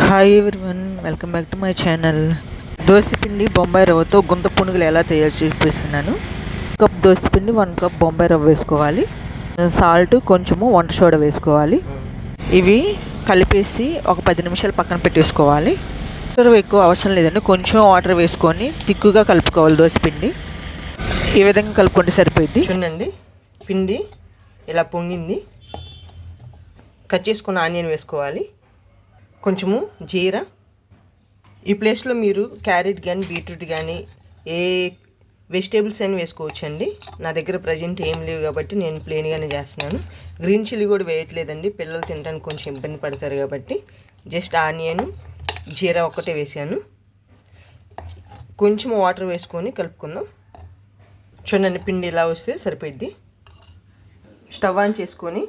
Hi everyone, welcome back to my channel. దోసపిండి బొంబాయి రవ్వతో గుంత పునుగులు ఎలా తయారు చూపిస్తున్నాను. కప్ దోసపిండి, 1 కప్ బొంబాయి రవ్వ వేసుకోవాలి. సాల్ట్, కొంచెము వంట సోడా వేసుకోవాలి. ఇవి కలిపేసి ఒక 10 నిమిషాలు పక్కన పెట్టేసుకోవాలి. వాటర్ ఎక్కువ అవసరం లేదండి, కొంచెం వాటర్ వేసుకొని తిక్కుగా కలుపుకోవాలి. దోసపిండి ఈ విధంగా కలుపుకుంటే సరిపోయింది. చూడండి, పిండి ఇలా పొంగింది. కట్ చేసుకున్న ఆనియన్ వేసుకోవాలి, కొంచెము జీరా. ఈ ప్లేస్లో మీరు క్యారెట్ కానీ బీట్రూట్ కానీ ఏ వెజిటేబుల్స్ అని వేసుకోవచ్చండి. నా దగ్గర ప్రజెంట్ ఏం లేవు కాబట్టి నేను ప్లెయిన్గానే చేస్తున్నాను. గ్రీన్ చిల్లీ కూడా వేయట్లేదండి, పిల్లలు తినడానికి కొంచెం ఇబ్బంది పడతారు కాబట్టి జస్ట్ ఆనియన్ జీరా ఒక్కటే వేసాను. కొంచెం వాటర్ వేసుకొని కలుపుకుందాం. చూడండి, పిండి ఇలా వస్తే సరిపోద్ది. స్టవ్ ఆన్ చేసుకొని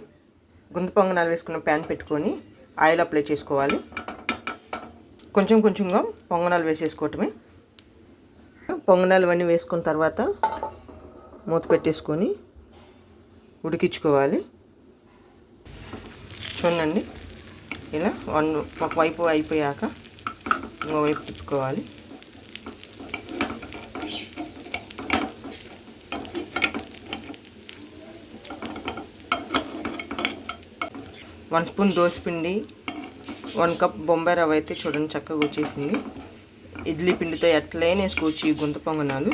గుంత పొంగనాలు వేసుకున్న ప్యాన్ పెట్టుకొని ఆయిల్ అప్లై చేసుకోవాలి. కొంచెం కొంచెంగా పొంగనాలు వేసేసుకోవటమే. పొంగనాలు అన్నీ వేసుకున్న తర్వాత మూత పెట్టేసుకొని ఉడికించుకోవాలి. చూడండి, ఇలా ఒకవైపు అయిపోయాక ఇంకోవైపు తిప్పుకోవాలి. వన్ స్పూన్ దోసపిండి, 1 కప్ బొంబాయి రవ్వ అయితే చూడండి చక్కగా వచ్చేసింది. ఇడ్లీ పిండితో ఎట్లయినా వేసుకోవచ్చు ఈ గుంత పొంగనాలు.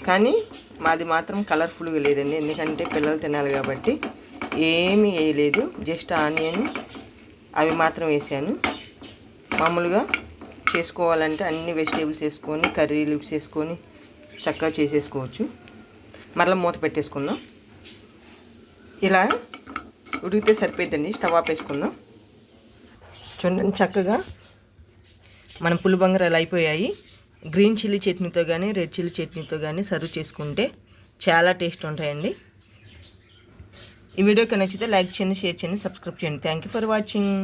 కానీ మాది మాత్రం కలర్ఫుల్గా లేదండి, ఎందుకంటే పిల్లలు తినాలి కాబట్టి ఏమీ వేయలేదు. జస్ట్ ఆనియన్ అవి మాత్రం వేసాను. మామూలుగా చేసుకోవాలంటే అన్ని వెజిటేబుల్స్ వేసుకొని కర్రీ లీవ్స్ వేసుకొని చక్కగా చేసేసుకోవచ్చు. మరలా మూత పెట్టేసుకుందాం. ఇలా ఉడికితే సరిపోతుందండి. స్టవ్ ఆపేసుకుందాం. చూడండి, చక్కగా మన పులి బంగారాలు అయిపోయాయి. గ్రీన్ చిల్లీ చట్నీతో కానీ రెడ్ చిల్లీ చట్నీతో కానీ సర్వ్ చేసుకుంటే చాలా టేస్ట్ ఉంటాయండి. ఈ వీడియోకి నచ్చితే లైక్ చేయండి, షేర్ చేయండి, సబ్స్క్రైబ్ చేయండి. Thank you for watching.